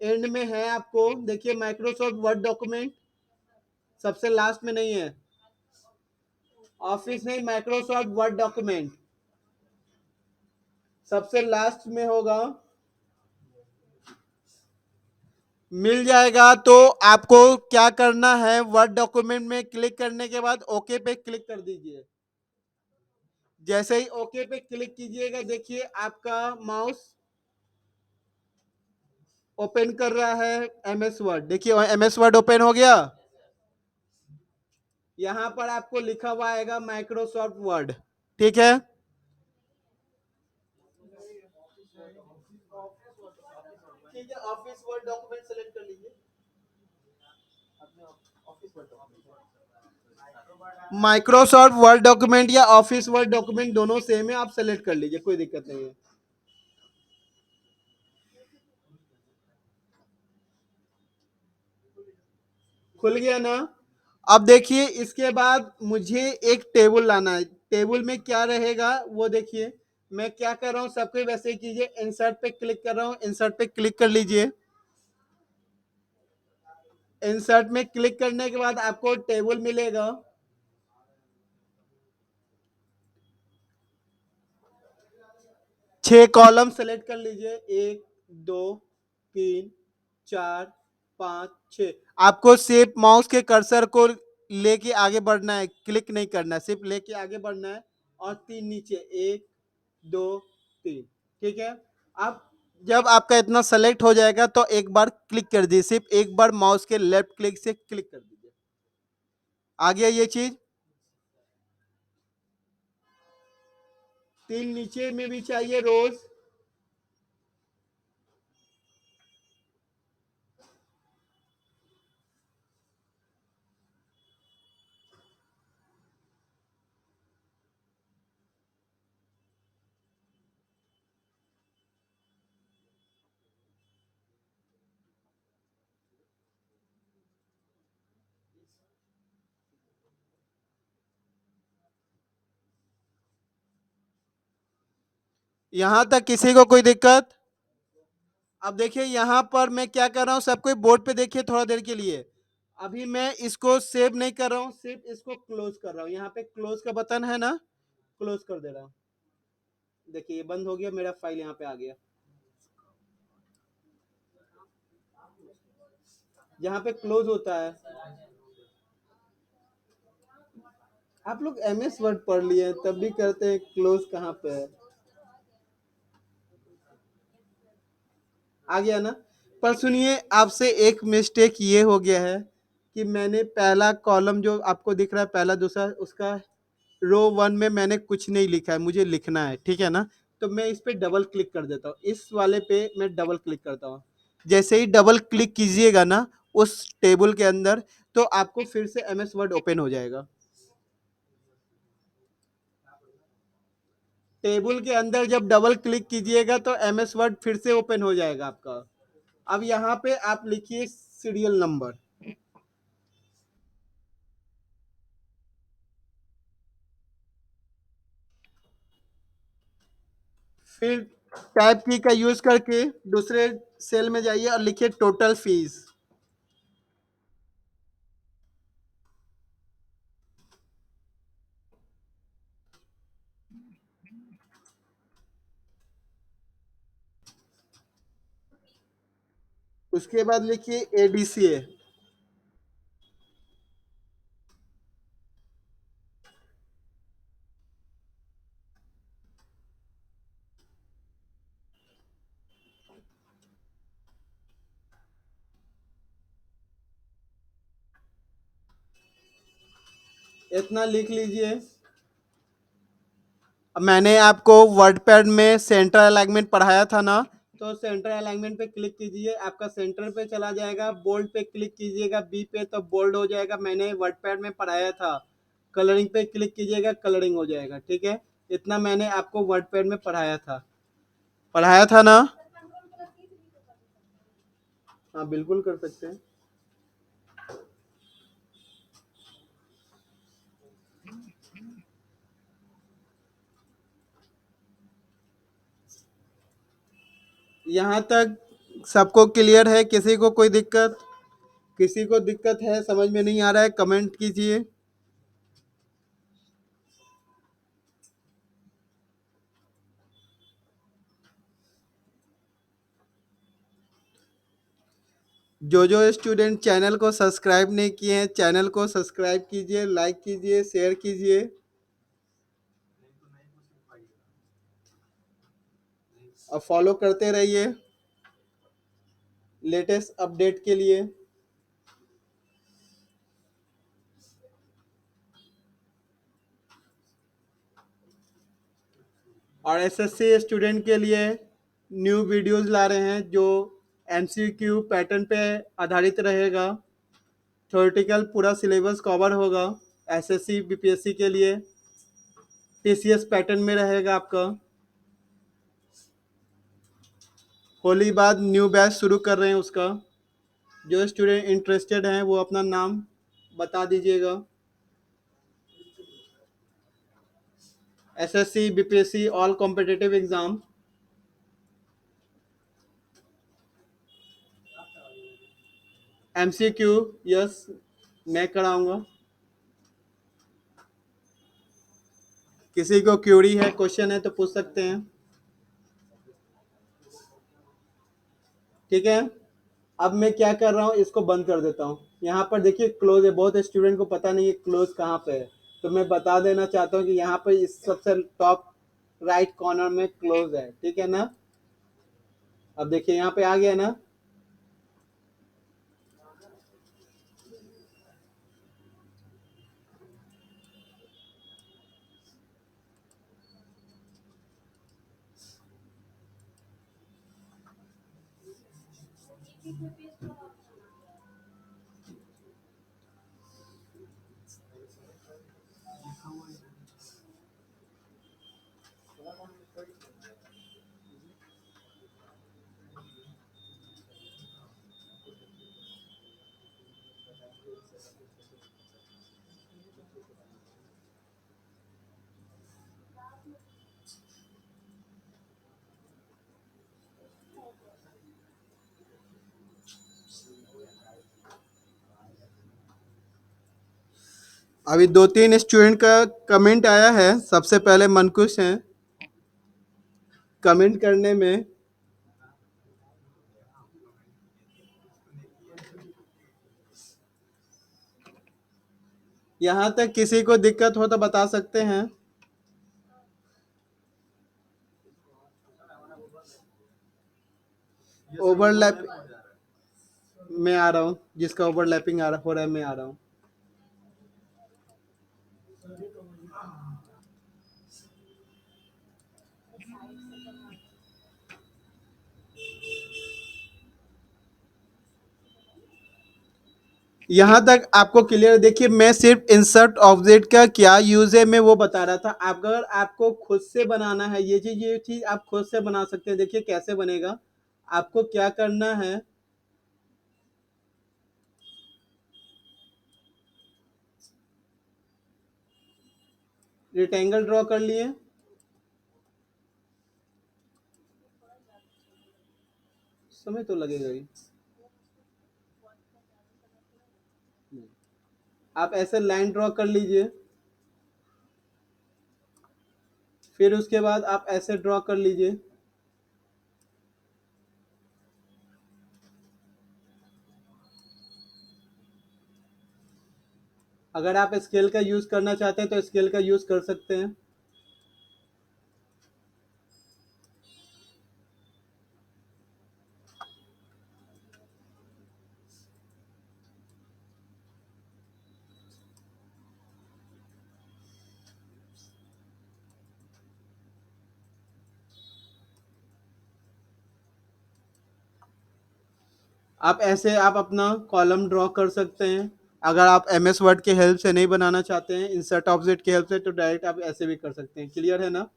एंड में है। आपको देखिए माइक्रोसॉफ्ट वर्ड डॉक्यूमेंट सबसे लास्ट में नहीं है। ऑफिस नहीं, माइक्रोसॉफ्ट वर्ड डॉक्यूमेंट सबसे लास्ट में होगा, मिल जाएगा। तो आपको क्या करना है, वर्ड डॉक्यूमेंट में क्लिक करने के बाद ओके पे क्लिक कर दीजिए। जैसे ही ओके पे क्लिक कीजिएगा, देखिए आपका माउस ओपन कर रहा है एमएस वर्ड। देखिए एमएस वर्ड ओपन हो गया। यहां पर आपको लिखा हुआ आएगा माइक्रोसॉफ्ट वर्ड, ठीक है। ठीक है, ऑफिस वर्ड डॉक्यूमेंट सेलेक्ट कर लीजिए। माइक्रोसॉफ्ट वर्ड डॉक्यूमेंट या ऑफिस वर्ड डॉक्यूमेंट दोनों सेम है, आप सेलेक्ट कर लीजिए, कोई दिक्कत नहीं है। खुल गया ना। अब देखिए इसके बाद मुझे एक टेबल लाना है। टेबल में क्या रहेगा वो देखिए। मैं क्या कर रहा हूँ, सबको वैसे ही कीजिए। इंसर्ट पे क्लिक कर रहा हूँ, इंसर्ट पे क्लिक कर लीजिए। इंसर्ट में क्लिक करने के बाद आपको टेबल मिलेगा। 6 कॉलम सेलेक्ट कर लीजिए, 1 2 3 4 5 6। आपको सिर्फ माउस के कर्सर को लेके आगे बढ़ना है, क्लिक नहीं करना है, सिर्फ लेके आगे बढ़ना है। और 3 नीचे, 1 2 3, ठीक है। अब जब आपका इतना सेलेक्ट हो जाएगा तो एक बार क्लिक कर दीजिए, सिर्फ एक बार माउस के लेफ्ट क्लिक से क्लिक कर दीजिए। आ गया ये चीज। 3 नीचे में भी चाहिए रोज। यहां तक किसी को कोई दिक्कत? अब देखिए यहाँ पर मैं क्या कर रहा हूँ, सबको बोर्ड पे देखिए थोड़ा देर के लिए। अभी मैं इसको सेव नहीं कर रहा हूँ, सिर्फ इसको क्लोज कर रहा हूँ। यहाँ पे क्लोज का बटन है ना, क्लोज कर दे रहा हूँ। देखिए ये बंद हो गया, मेरा फाइल यहाँ पे आ गया। यहाँ पे क्लोज होता है। आप लोग एमएस वर्ड पढ़ लिए तब भी करते हैं, क्लोज कहाँ पे है। आ गया ना। पर सुनिए, आपसे एक मिस्टेक ये हो गया है कि मैंने पहला कॉलम जो आपको दिख रहा है, पहला दूसरा, उसका रो 1 में मैंने कुछ नहीं लिखा है, मुझे लिखना है, ठीक है ना। तो मैं इस पे डबल क्लिक कर देता हूँ, इस वाले पे मैं डबल क्लिक करता हूँ। जैसे ही डबल क्लिक कीजिएगा ना उस टेबल के अंदर, तो आपको फिर से एमएस वर्ड ओपन हो जाएगा। टेबल के अंदर जब डबल क्लिक कीजिएगा तो एमएस वर्ड फिर से ओपन हो जाएगा आपका। अब यहाँ पे आप लिखिए सीरियल नंबर, फिर टैब की का यूज करके दूसरे सेल में जाइए और लिखिए टोटल फीस। उसके बाद लिखिए एडीसीए। इतना लिख लीजिए। मैंने आपको वर्डपैड में सेंटर अलाइनमेंट पढ़ाया था ना, तो सेंटर अलाइनमेंट पे क्लिक कीजिए, आपका सेंटर पे चला जाएगा। बोल्ड पे क्लिक कीजिएगा बी पे, तो बोल्ड हो जाएगा, मैंने वर्डपैड में पढ़ाया था। कलरिंग पे क्लिक कीजिएगा, कलरिंग हो जाएगा, ठीक है। इतना मैंने आपको वर्डपैड में पढ़ाया था ना। हाँ बिल्कुल कर सकते हैं। यहाँ तक सबको क्लियर है? किसी को कोई दिक्कत? किसी को दिक्कत है, समझ में नहीं आ रहा है, कमेंट कीजिए। जो स्टूडेंट चैनल को सब्सक्राइब नहीं किए हैं, चैनल को सब्सक्राइब कीजिए, लाइक कीजिए, शेयर कीजिए और फॉलो करते रहिए लेटेस्ट अपडेट के लिए। और एसएससी स्टूडेंट के लिए न्यू वीडियोस ला रहे हैं जो एमसीक्यू पैटर्न पे आधारित रहेगा। थ्योरेटिकल पूरा सिलेबस कवर होगा एसएससी बीपीएससी के लिए, टीसीएस पैटर्न में रहेगा आपका। होली बाद न्यू बैच शुरू कर रहे हैं उसका। जो स्टूडेंट इंटरेस्टेड हैं वो अपना नाम बता दीजिएगा। SSC BPSC all competitive exam. MCQ yes मैं कराऊंगा। किसी को क्यूरी है, क्वेश्चन है तो पूछ सकते हैं। ठीक है, अब मैं क्या कर रहा हूँ, इसको बंद कर देता हूँ। यहाँ पर देखिए क्लोज है, बहुत स्टूडेंट को पता नहीं है क्लोज कहाँ पे है, तो मैं बता देना चाहता हूँ कि यहाँ पर इस सबसे टॉप राइट कॉर्नर में क्लोज है। ठीक है ना, अब देखिए यहाँ पे आ गया ना। अभी 2-3 स्टूडेंट का कमेंट आया है। सबसे पहले मनकुश हैं कमेंट करने में। यहाँ तक किसी को दिक्कत हो तो बता सकते हैं। ओवरलैप में आ रहा हूँ, जिसका ओवरलैपिंग हो रहा है मैं आ रहा हूँ। यहाँ तक आपको क्लियर। देखिए मैं सिर्फ इंसर्ट ऑब्जेक्ट का क्या यूज है मैं वो बता रहा था। अगर आपको खुद से बनाना है ये चीज आप खुद से बना सकते हैं। देखिए कैसे बनेगा, आपको क्या करना है, रेक्टेंगल ड्रॉ कर लिए, समय तो लगेगा ही। आप ऐसे लाइन ड्रॉ कर लीजिए, फिर उसके बाद आप ऐसे ड्रॉ कर लीजिए। अगर आप स्केल का यूज करना चाहते हैं तो स्केल का यूज कर सकते हैं। आप ऐसे आप अपना कॉलम ड्रॉ कर सकते हैं। अगर आप एम एस वर्ड के हेल्प से नहीं बनाना चाहते हैं, इंसर्ट ऑब्जेक्ट की हेल्प से, तो डायरेक्ट आप ऐसे भी कर सकते हैं। क्लियर है ना।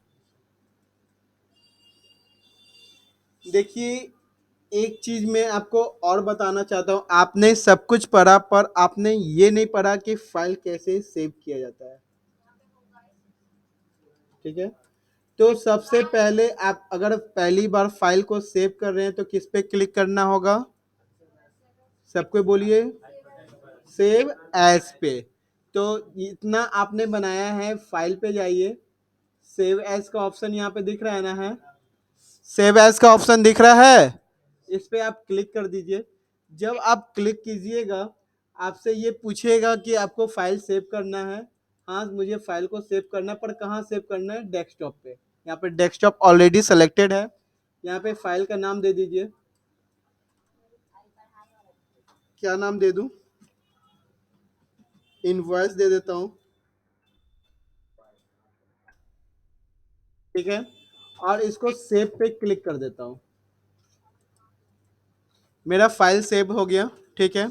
देखिए एक चीज मैं आपको और बताना चाहता हूँ, आपने सब कुछ पढ़ा पर आपने ये नहीं पढ़ा कि फाइल कैसे सेव किया जाता है। ठीक है, तो सबसे पहले आप अगर पहली बार फाइल को सेव कर रहे हैं तो किस पे क्लिक करना होगा, सबको बोलिए, सेव एज पे। तो इतना आपने बनाया है, फाइल पे जाइए, सेव एज का ऑप्शन यहाँ पे दिख रहा है ना, है सेव एज का ऑप्शन दिख रहा है, इस पे आप क्लिक कर दीजिए। जब आप क्लिक कीजिएगा आपसे ये पूछेगा कि आपको फाइल सेव करना है। हाँ, मुझे फाइल को सेव करना, पर कहाँ सेव करना है? डेस्कटॉप पे। यहाँ पे डेस्कटॉप ऑलरेडी सेलेक्टेड है। यहाँ पे फाइल का नाम दे दीजिए। क्या नाम दे दूं? इनवॉइस दे देता हूँ, ठीक है। और इसको सेव पे क्लिक कर देता हूँ। मेरा फाइल सेव हो गया, ठीक है।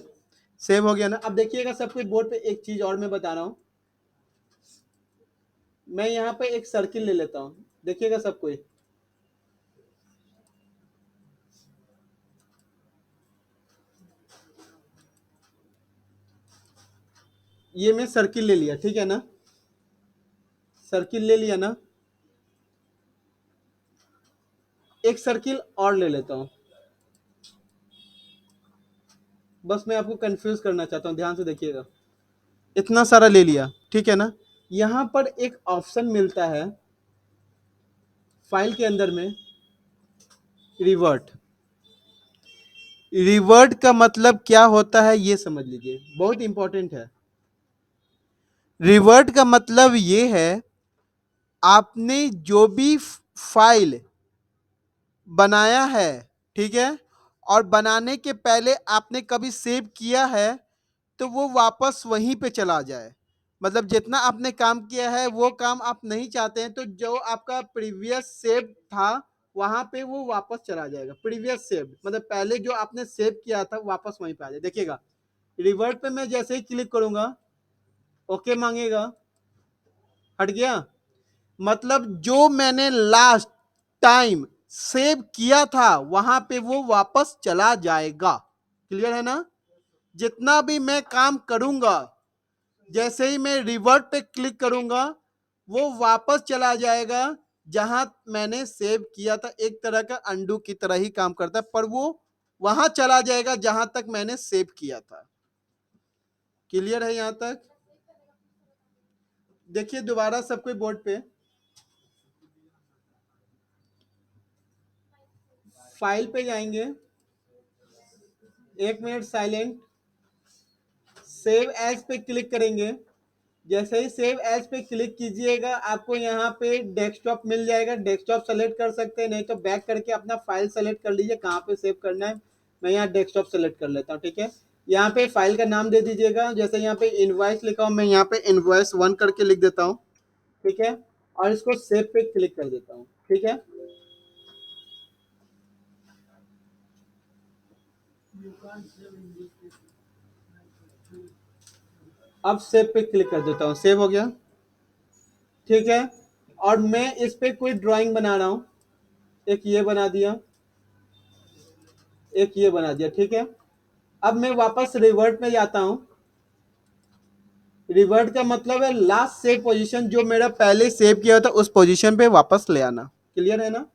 सेव हो गया ना। अब देखिएगा सब कुछ बोर्ड पे, एक चीज और मैं बता रहा हूँ। मैं यहाँ पे एक सर्किल ले लेता हूँ, देखिएगा सब कुछ। ये मैं सर्किल ले लिया, ठीक है ना। सर्किल ले लिया ना। एक सर्किल और ले लेता हूँ, बस मैं आपको कंफ्यूज करना चाहता हूँ, ध्यान से देखिएगा। इतना सारा ले लिया, ठीक है ना। यहाँ पर एक ऑप्शन मिलता है फाइल के अंदर में, रिवर्ट। रिवर्ट का मतलब क्या होता है ये समझ लीजिए, बहुत इंपॉर्टेंट है। रिवर्ट का मतलब ये है, आपने जो भी फाइल बनाया है, ठीक है, और बनाने के पहले आपने कभी सेव किया है, तो वो वापस वहीं पे चला जाए। मतलब जितना आपने काम किया है वो काम आप नहीं चाहते हैं, तो जो आपका प्रीवियस सेव था वहां पे वो वापस चला जाएगा। प्रीवियस सेव मतलब पहले जो आपने सेव किया था वापस वहीं पे आ जाए। देखिएगा, रिवर्ट पे मैं जैसे ही क्लिक करूंगा, ओके मांगेगा, हट गया। मतलब जो मैंने लास्ट टाइम सेव किया था वहां पे वो वापस चला जाएगा। क्लियर है ना। जितना भी मैं काम करूंगा, जैसे ही मैं रिवर्ट पे क्लिक करूंगा वो वापस चला जाएगा जहां मैंने सेव किया था। एक तरह का अंडू की तरह ही काम करता है, पर वो वहां चला जाएगा जहां तक मैंने सेव किया था। क्लियर है यहां तक? देखिए दोबारा सब कोई बोर्ड पे, फाइल पे जाएंगे, 1 मिनट साइलेंट, सेव एज पे क्लिक करेंगे। जैसे ही सेव एज पे क्लिक कीजिएगा आपको यहाँ पे डेस्कटॉप मिल जाएगा। डेस्कटॉप सेलेक्ट कर सकते हैं, नहीं तो बैक करके अपना फाइल सेलेक्ट कर लीजिए कहाँ पे सेव करना है। मैं यहाँ डेस्कटॉप सेलेक्ट कर लेता हूँ, ठीक है। यहाँ पे फाइल का नाम दे दीजिएगा, जैसे यहाँ पे इनवॉइस लिखा हूँ, मैं यहाँ पे इनवॉइस 1 करके लिख देता हूँ, ठीक है। और इसको सेव पे क्लिक कर देता हूँ, ठीक है। अब सेव पे क्लिक कर देता हूँ, सेव हो गया, ठीक है। और मैं इस पे कोई ड्राइंग बना रहा हूँ, एक ये बना दिया, एक ये बना दिया, ठीक है। अब मैं वापस रिवर्ट में जाता हूं। रिवर्ट का मतलब है लास्ट सेव पोजीशन, जो मेरा पहले सेव किया था उस पोजीशन पे वापस ले आना। क्लियर है ना।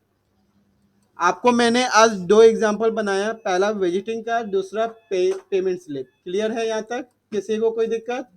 आपको मैंने आज 2 एग्जांपल बनाया, पहला विजिटिंग कार्ड, दूसरा पेमेंट स्लिप। क्लियर है यहाँ तक? किसी को कोई दिक्कत?